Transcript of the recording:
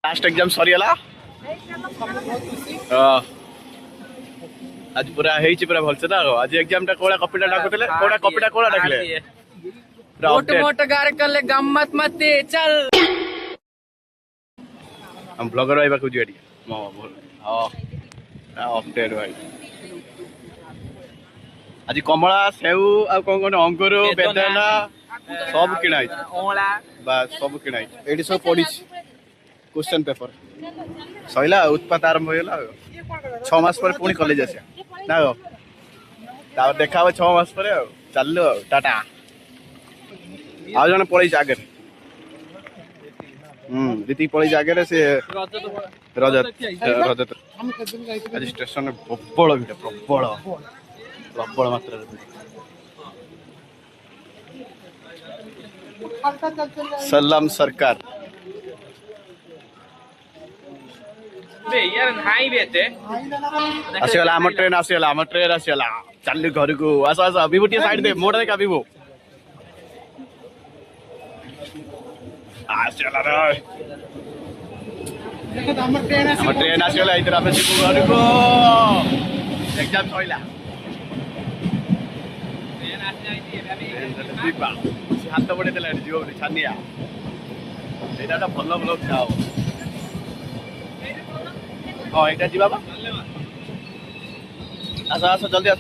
last exam सरीगला आज पूरा हेची पूरा भलसे ना आज एग्जाम टा कोड़ा कॉपीटा डाकुतले कोड़ा कॉपीटा कोड़ा डाकले मोट मोट गार करले गम्मत मते चल हम ब्लॉगर भाई बाकू जेडी मो बोल हां अपडेट भाई आज कमला सेव आ कोन कोन अंगूर बेदाना सब किनाई ओला बस सब किनाई एडी सब पड़ी क्वेश्चन पेपर सइला उत्पाद आरंभ होला 6 मास पर पुणी कॉलेज आसे ना गो ता देखा 6 मास पर चललो टाटा आ जने पड़ी आगे दीदी पड़ी आगे से रजत रजत आज स्टेशन में प्रबल भीड़ प्रबल प्रबल मात्रा सलाम सरकार बे यार हाई बेते आसीगला हम ट्रेन आसीगला चल घर को आस आस विभूति साइड दे मोड़ दे का विभू आसीगला रे हम ट्रेन आसीगला इधर हम जीव घर को एग्जाम सइला ट्रेन आसी जाई दीपा हाथ बड़े देला जीव छानिया एटा भलो भलो खाओ हाँ यहाँ जी बाबा आस आस जल्दी आस